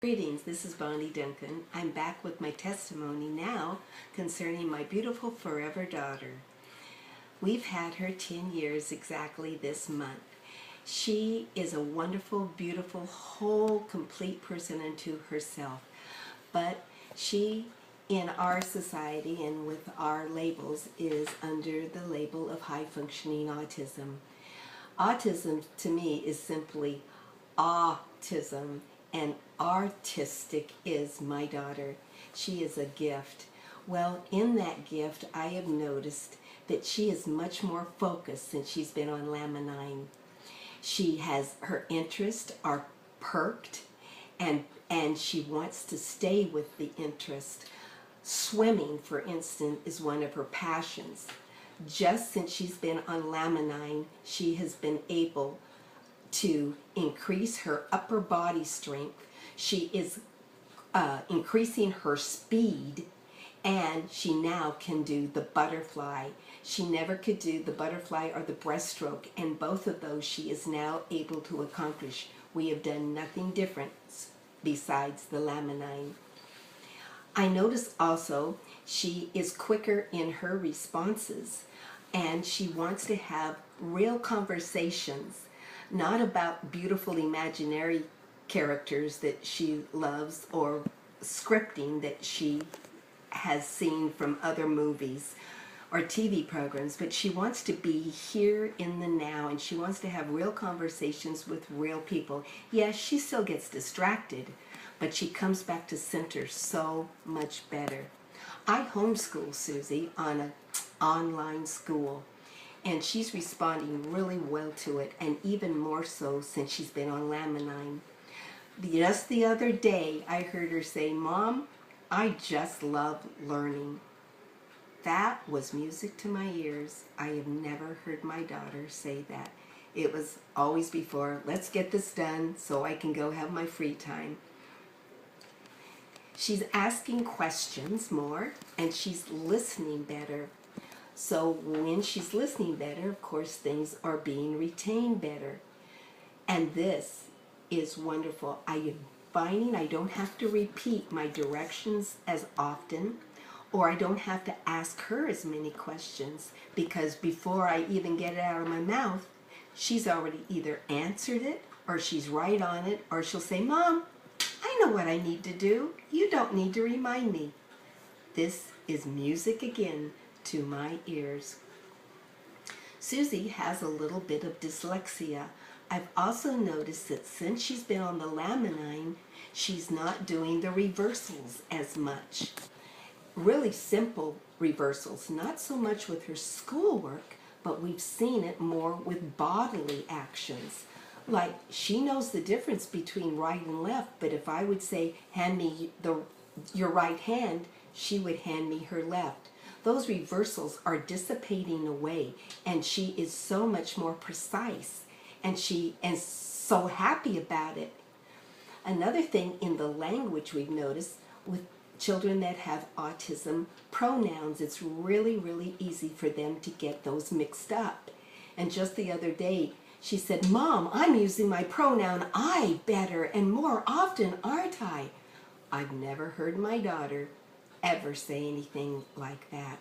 Greetings, this is Bonnie Duncan. I'm back with my testimony now concerning my beautiful forever daughter. We've had her 10 years exactly this month. She is a wonderful, beautiful, whole, complete person unto herself. But she, in our society and with our labels, is under the label of high-functioning autism. Autism, to me, is simply autism. And artistic is my daughter. She is a gift. Well, in that gift, I have noticed that she is much more focused since she's been on Laminine. She has, her interests are perked, and she wants to stay with the interest. Swimming, for instance, is one of her passions. Just since she's been on Laminine, she has been able to increase her upper body strength. She is increasing her speed, and she now can do the butterfly. She never could do the butterfly or the breaststroke, and both of those she is now able to accomplish. We have done nothing different besides the Laminine. I notice also she is quicker in her responses, and she wants to have real conversations, not about beautiful imaginary characters that she loves or scripting that she has seen from other movies or TV programs, but she wants to be here in the now, and she wants to have real conversations with real people. Yes, she still gets distracted, but she comes back to center so much better. I homeschool Suzie on an online school, and she's responding really well to it, and even more so since she's been on Laminine. Just the other day, I heard her say, "Mom, I just love learning." That was music to my ears. I have never heard my daughter say that. It was always before, let's get this done so I can go have my free time. She's asking questions more, and she's listening better. So when she's listening better, of course, things are being retained better. And this is wonderful. I am finding I don't have to repeat my directions as often, or I don't have to ask her as many questions, because before I even get it out of my mouth, she's already either answered it, or she's right on it, or she'll say, "Mom, I know what I need to do. You don't need to remind me." This is music again to my ears. Suzie has a little bit of dyslexia. I've also noticed that since she's been on the Laminine, she's not doing the reversals as much. Really simple reversals, not so much with her schoolwork, but we've seen it more with bodily actions. Like, she knows the difference between right and left, but if I would say, "Hand me your right hand," she would hand me her left. Those reversals are dissipating away, and she is so much more precise, and she is so happy about it. Another thing in the language we've noticed with children that have autism, pronouns, it's really, really easy for them to get those mixed up. And just the other day, she said, "Mom, I'm using my pronoun I better and more often, aren't I?" I've never heard my daughter ever say anything like that.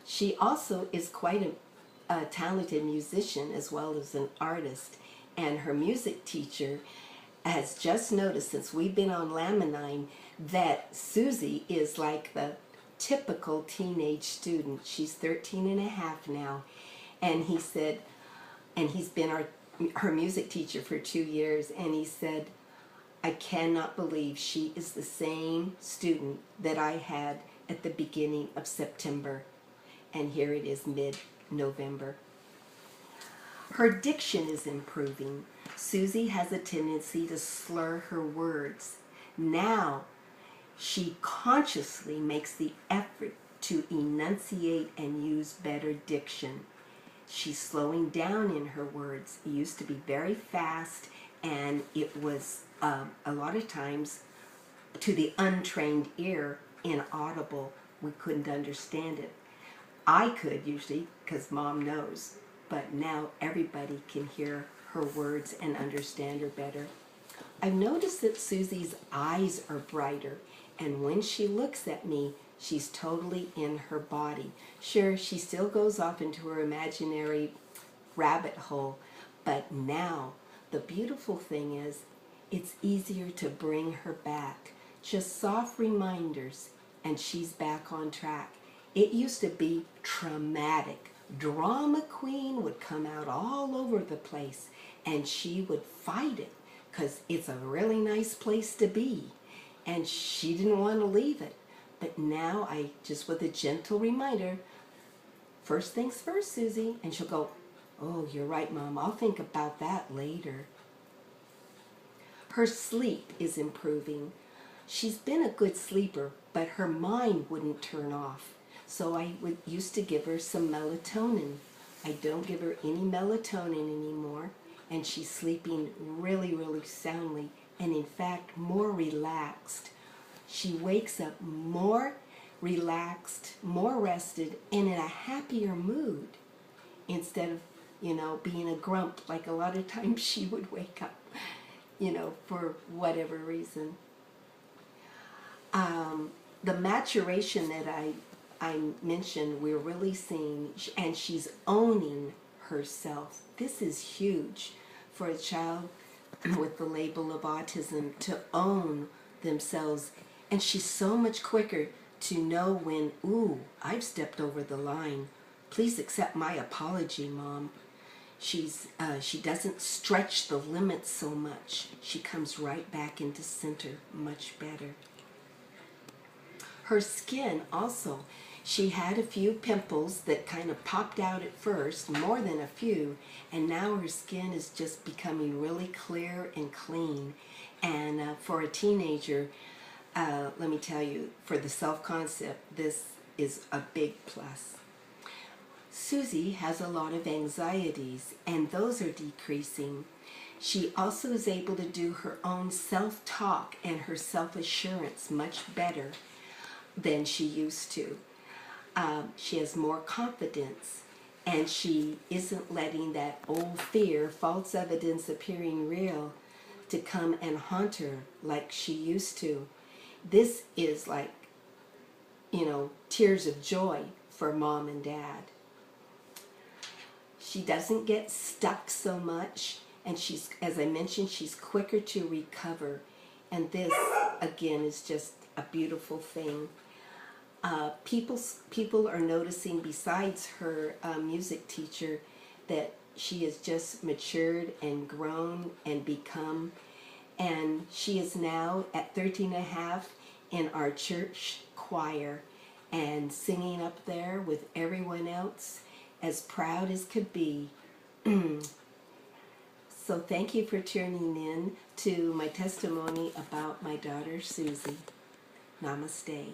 She also is quite a talented musician as well as an artist, and her music teacher has just noticed, since we've been on Laminine, that Suzie is like the typical teenage student. She's 13 and a half now, and he said, and he's been her music teacher for 2 years, and he said, "I cannot believe she is the same student that I had at the beginning of September." And here it is mid-November. Her diction is improving. Suzie has a tendency to slur her words. Now, she consciously makes the effort to enunciate and use better diction. She's slowing down in her words. It used to be very fast, and it was a lot of times, to the untrained ear, inaudible. We couldn't understand it. I could usually, because Mom knows, but now everybody can hear her words and understand her better. I've noticed that Susie's eyes are brighter, and when she looks at me, she's totally in her body. Sure, she still goes off into her imaginary rabbit hole, but now the beautiful thing is it's easier to bring her back. Just soft reminders, and she's back on track. It used to be traumatic. Drama queen would come out all over the place, and she would fight it because it's a really nice place to be, and she didn't want to leave it. But now I just, with a gentle reminder, first things first, Susie, and she'll go, oh, you're right, Mom, I'll think about that later. Her sleep is improving. She's been a good sleeper, but her mind wouldn't turn off. So I used to give her some melatonin. I don't give her any melatonin anymore, and she's sleeping really, really soundly, and in fact, more relaxed. She wakes up more relaxed, more rested, and in a happier mood, instead of, being a grump like a lot of times she would wake up, for whatever reason. The maturation that I mentioned, we're really seeing, and she's owning herself. This is huge for a child with the label of autism to own themselves. And she's so much quicker to know when, ooh, I've stepped over the line. Please accept my apology, Mom. She doesn't stretch the limits so much. She comes right back into center much better. Her skin also, she had a few pimples that kind of popped out at first, more than a few, and now her skin is just becoming really clear and clean. And for a teenager, let me tell you, for the self-concept, this is a big plus. Suzie has a lot of anxieties, and those are decreasing. She also is able to do her own self-talk and her self-assurance much better than she used to. She has more confidence, and she isn't letting that old fear, false evidence appearing real, to come and haunt her like she used to. This is like, tears of joy for Mom and Dad. She doesn't get stuck so much, and she's, as I mentioned, she's quicker to recover. And this, again, is just a beautiful thing. People are noticing, besides her music teacher, that she has just matured and grown and become. And she is now at 13 and a half in our church choir and singing up there with everyone else, as proud as could be. So thank you for tuning in to my testimony about my daughter Suzie. Namaste.